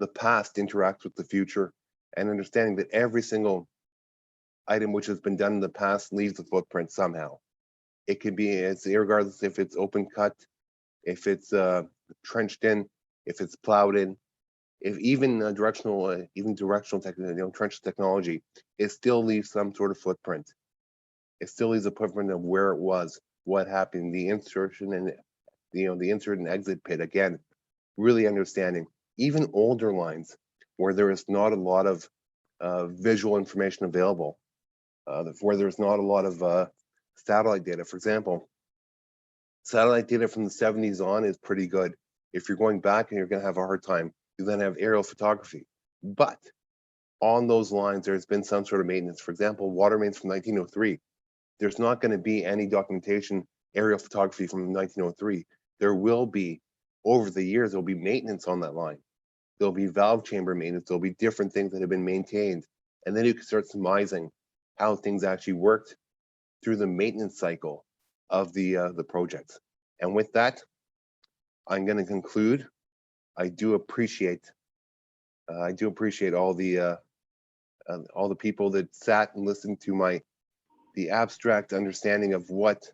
Speaker 2: the past interacts with the future, and understanding that every single item which has been done in the past leaves a footprint somehow. It can be, it's regardless if it's open cut, if it's trenched in, if it's plowed in, if even directional trench technology, it still leaves some sort of footprint. It still leaves a footprint of where it was, what happened, the insertion and the insert and exit pit. Again, really understanding even older lines where there is not a lot of visual information available, where there's not a lot of satellite data. For example, satellite data from the 70s on is pretty good. If you're going back and you're going to have a hard time, you then have aerial photography. But on those lines, there's been some sort of maintenance. For example, water mains from 1903. There's not going to be any documentation, aerial photography from 1903. There will be, over the years, there'll be maintenance on that line. There'll be valve chamber maintenance. There'll be different things that have been maintained. And then you can start surmising how things actually worked through the maintenance cycle of the projects. And with that, I'm going to conclude. I do appreciate all the people that sat and listened to the abstract understanding of what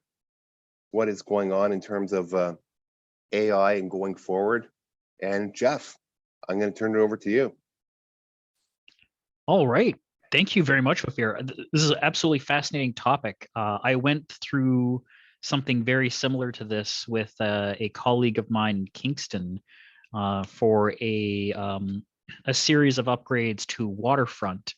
Speaker 2: is going on in terms of AI and going forward. And Jeff, I'm going to turn it over to you.
Speaker 1: All right. Thank you very much, Wafir. This is an absolutely fascinating topic. I went through something very similar to this with a colleague of mine in Kingston for a series of upgrades to waterfront.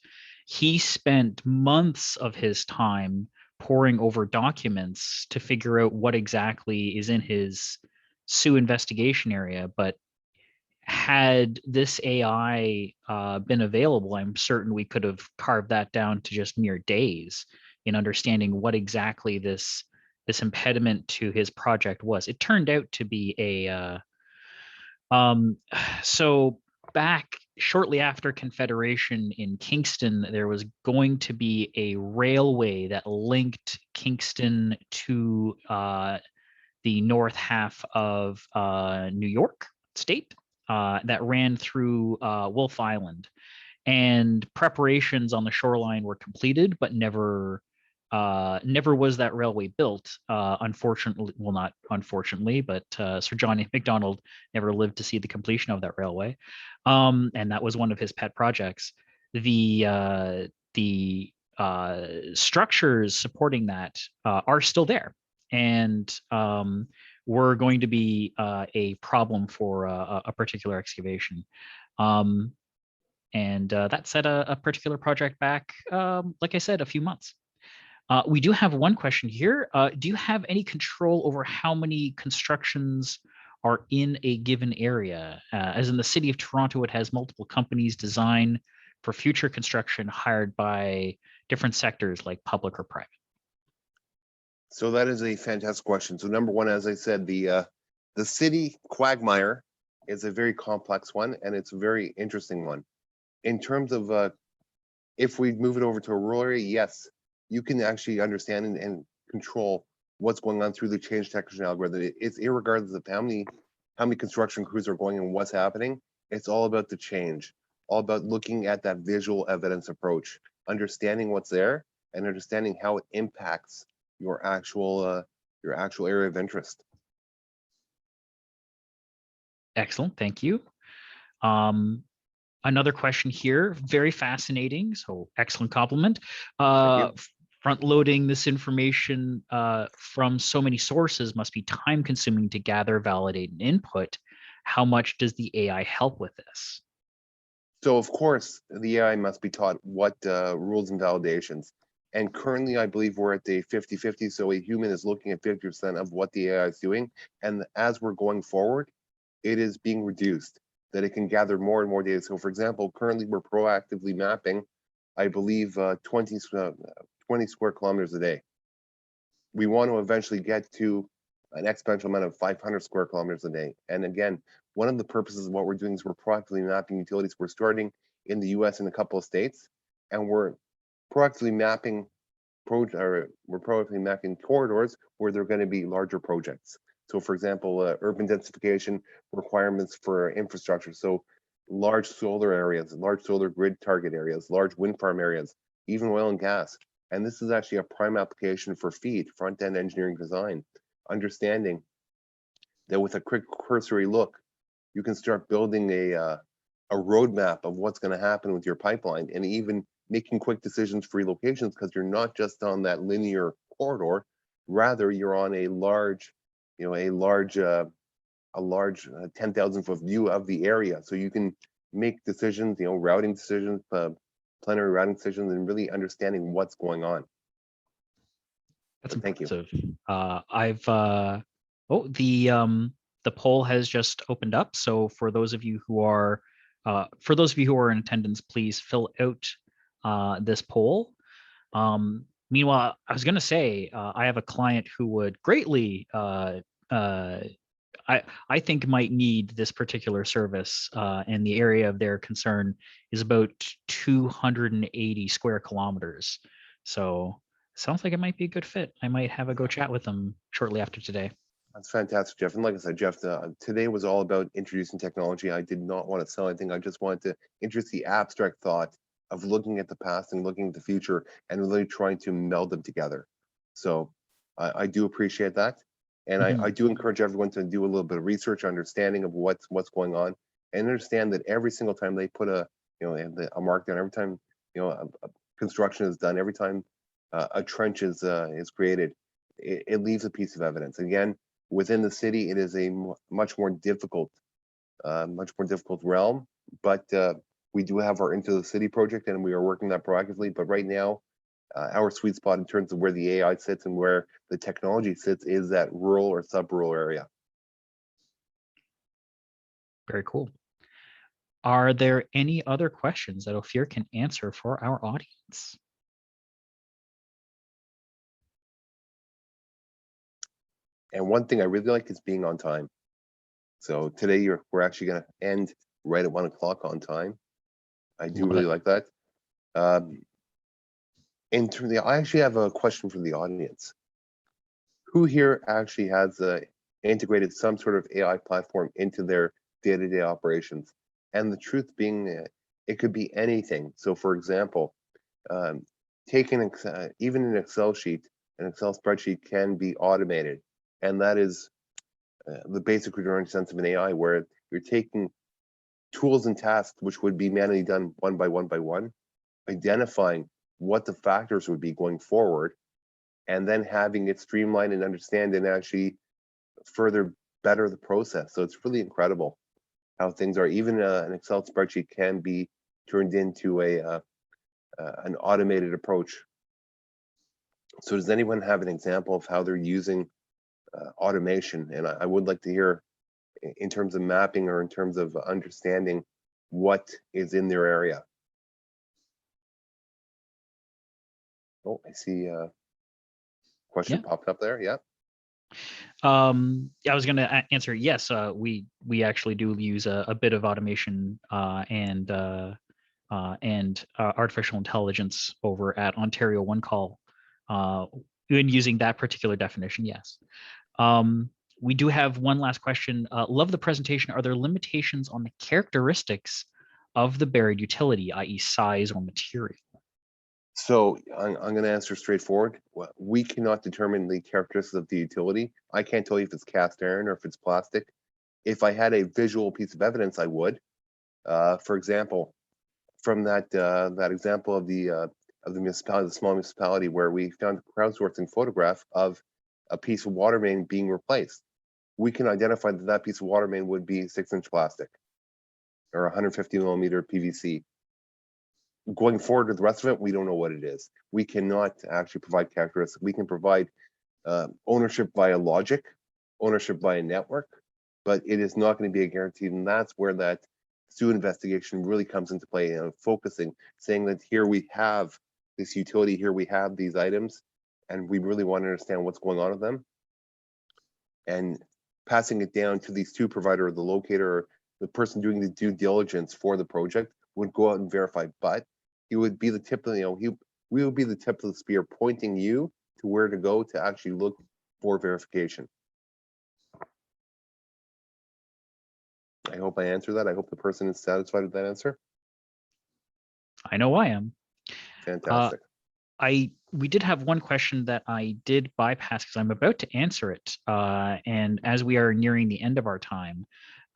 Speaker 1: He spent months of his time poring over documents to figure out what exactly is in his SUE investigation area. But had this AI been available, I'm certain we could have carved that down to just mere days in understanding what exactly this impediment to his project was. It turned out to be a so back shortly after Confederation in Kingston, there was going to be a railway that linked Kingston to the north half of New York State that ran through Wolf Island. And preparations on the shoreline were completed, but never was that railway built. Unfortunately, well, not unfortunately, but Sir John A. Macdonald never lived to see the completion of that railway, and that was one of his pet projects. The structures supporting that are still there, and were going to be a problem for a particular excavation. And that set a particular project back, like I said, a few months. We do have one question here. Do you have any control over how many constructions are in a given area? As in the city of Toronto, it has multiple companies designed for future construction hired by different sectors like public or private.
Speaker 2: So that is a fantastic question. So number one, as I said, the city quagmire is a very complex one, and it's a very interesting one. In terms of if we move it over to a rural area, yes, you can actually understand and control what's going on through the change detection algorithm. It's irregardless of how many construction crews are going and what's happening. It's all about the change, all about looking at that visual evidence approach, understanding what's there and understanding how it impacts your actual area of interest.
Speaker 1: Excellent, thank you. Another question here, very fascinating. So excellent compliment.
Speaker 2: Thank you.
Speaker 1: Front loading this information from so many sources must be time consuming to gather, validate, and input. How much does the AI help with this?
Speaker 2: So of course, the AI must be taught what rules and validations. And currently, I believe we're at the 50-50. So a human is looking at 50% of what the AI is doing. And as we're going forward, it is being reduced, that it can gather more and more data. So for example, currently we're proactively mapping, I believe, 20 square kilometers a day. We want to eventually get to an exponential amount of 500 square kilometers a day. And again, one of the purposes of what we're doing is we're proactively mapping utilities. We're starting in the US in a couple of states, and we're proactively mapping corridors where there are going to be larger projects. So for example, urban densification requirements for infrastructure. So large solar areas, large solar grid target areas, large wind farm areas, even oil and gas. And this is actually a prime application for FEED, front-end engineering design, understanding that with a quick cursory look, you can start building a roadmap of what's going to happen with your pipeline, and even making quick decisions for relocations, because you're not just on that linear corridor, rather you're on a large, a large 10,000 foot view of the area. So you can make decisions, routing decisions, plenary routing decisions, and really understanding what's going on.
Speaker 1: That's
Speaker 2: So thank you.
Speaker 1: impressive. The poll has just opened up. So for those of you who are in attendance, please fill out this poll. Meanwhile, I was going to say I have a client who would greatly I think might need this particular service, and the area of their concern is about 280 square kilometers. So sounds like it might be a good fit. I might have a go chat with them shortly after today.
Speaker 2: That's fantastic, Jeff. And like I said, Jeff, today was all about introducing technology. I did not want to sell anything. I just wanted to introduce the abstract thought of looking at the past and looking at the future and really trying to meld them together. So I do appreciate that. And I do encourage everyone to do a little bit of research, understanding of what's going on, and understand that every single time they put a mark down, every time a construction is done, every time a trench is created, it leaves a piece of evidence. Again, within the city, it is a much more difficult realm, but we do have our Into the City project, and we are working that proactively. But right now, our sweet spot in terms of where the AI sits and where the technology sits is that rural or sub-rural area.
Speaker 1: Very cool. Are there any other questions that Ophir can answer for our audience?
Speaker 2: And one thing I really like is being on time. So today we're actually going to end right at 1 o'clock on time. I do really like that. I actually have a question from the audience. Who here actually has integrated some sort of AI platform into their day-to-day operations? And the truth being, it could be anything. So for example, taking even an Excel sheet, an Excel spreadsheet can be automated. And that is the basic recurring sense of an AI, where you're taking tools and tasks which would be manually done one by one, identifying what the factors would be going forward, and then having it streamline and understand and actually further better the process. So it's really incredible how things are. Even an Excel spreadsheet can be turned into an automated approach. So does anyone have an example of how they're using automation? And I would like to hear in terms of mapping or in terms of understanding what is in their area. Oh, I see a question popped up there. Yeah.
Speaker 1: I was going to answer yes. We actually do use a bit of automation and artificial intelligence over at Ontario One Call. In using that particular definition, yes. We do have one last question. Love the presentation. Are there limitations on the characteristics of the buried utility, i.e. size or material?
Speaker 2: So I'm going to answer straightforward. We cannot determine the characteristics of the utility. I can't tell you if it's cast iron or if it's plastic. If I had a visual piece of evidence, I would. For example, from that example of the municipality, the small municipality, where we found a crowdsourcing photograph of a piece of water main being replaced, we can identify that that piece of water main would be 6-inch plastic or 150 millimeter PVC. Going forward with the rest of it, we don't know what it is. We cannot actually provide characteristics. We can provide ownership via logic, ownership via network, but it is not going to be a guarantee. And that's where that SUE investigation really comes into play, focusing, saying that here we have this utility, here we have these items, and we really want to understand what's going on with them. And passing it down to these two providers, the locator, the person doing the due diligence for the project would go out and verify, but he would be the tip of, we would be the tip of the spear, pointing you to where to go to actually look for verification. I hope I answered that. I hope the person is satisfied with that answer.
Speaker 1: I know I am.
Speaker 2: Fantastic.
Speaker 1: We did have one question that I did bypass because I'm about to answer it. And as we are nearing the end of our time,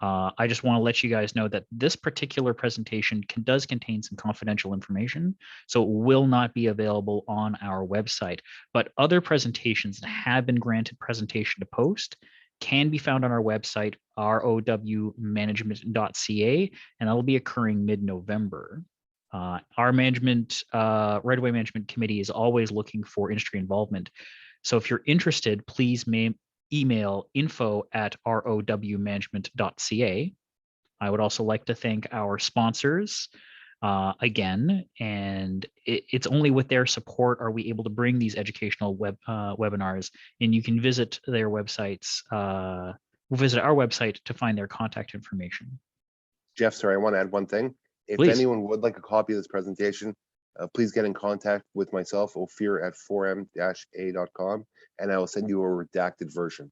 Speaker 1: I just want to let you guys know that this particular presentation does contain some confidential information, so it will not be available on our website. But other presentations that have been granted presentation to post can be found on our website, rowmanagement.ca, and that will be occurring mid-November. Our right-of-way management committee is always looking for industry involvement. So if you're interested, please email info@rowmanagement.ca. I would also like to thank our sponsors again, and it's only with their support are we able to bring these educational webinars, and you can visit their websites, visit our website to find their contact information.
Speaker 2: Jeff, sorry, I want to add one thing. If
Speaker 1: Please.
Speaker 2: anyone would like a copy of this presentation, please get in contact with myself, ophir@4m-a.com, and I will send you a redacted version.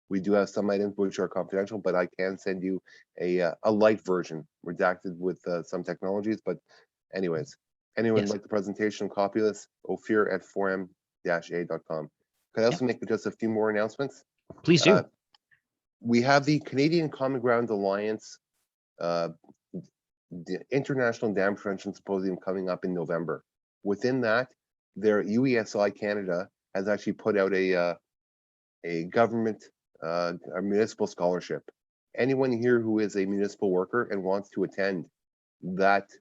Speaker 2: We do have some items which are confidential, but I can send you a light version, redacted with some technologies. But anyways, anyone
Speaker 1: Yes.
Speaker 2: like the presentation, copy this, ophir@4m-a.com. Could I also make just a few more announcements?
Speaker 1: Please do.
Speaker 2: We have the Canadian Common Ground Alliance the International Dam Prevention Symposium coming up in November. Within that, their UESI Canada has actually put out a government, a municipal scholarship. Anyone here who is a municipal worker and wants to attend that,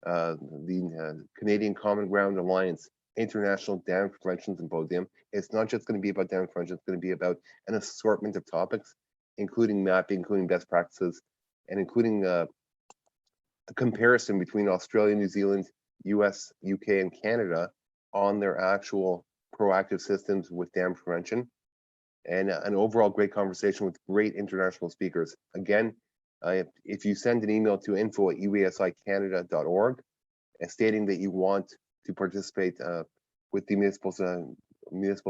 Speaker 2: the Canadian Common Ground Alliance International Dam Prevention Symposium, it's not just going to be about dam prevention, it's going to be about an assortment of topics, including mapping, including best practices, and including a comparison between Australia, New Zealand, US, UK, and Canada on their actual proactive systems with dam prevention, and an overall great conversation with great international speakers. Again, if you send an email to info@uesicanada.org stating that you want to participate with the municipal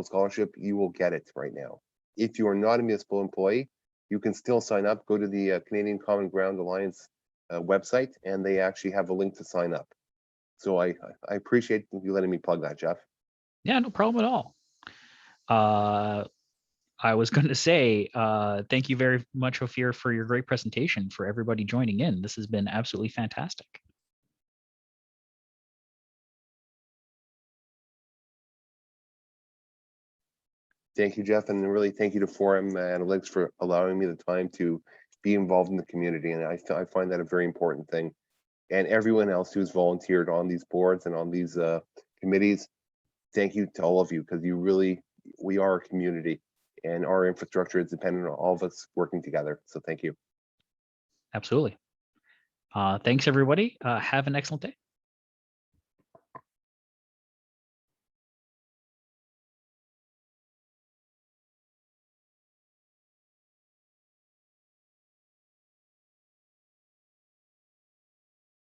Speaker 2: scholarship, you will get it right now. If you are not a municipal employee, you can still sign up. Go to the Canadian Common Ground Alliance website, and they actually have a link to sign up. So I appreciate you letting me plug that, Jeff.
Speaker 1: Yeah, no problem at all. I was going to say, thank you very much, Ophir, for your great presentation, for everybody joining in. This has been absolutely fantastic.
Speaker 2: Thank you, Jeff, and really thank you to Forum Analytics for allowing me the time to be involved in the community, and I find that a very important thing. And everyone else who's volunteered on these boards and on these committees, thank you to all of you, because we are a community, and our infrastructure is dependent on all of us working together. So thank you.
Speaker 1: Absolutely. Thanks, everybody. Have an excellent day.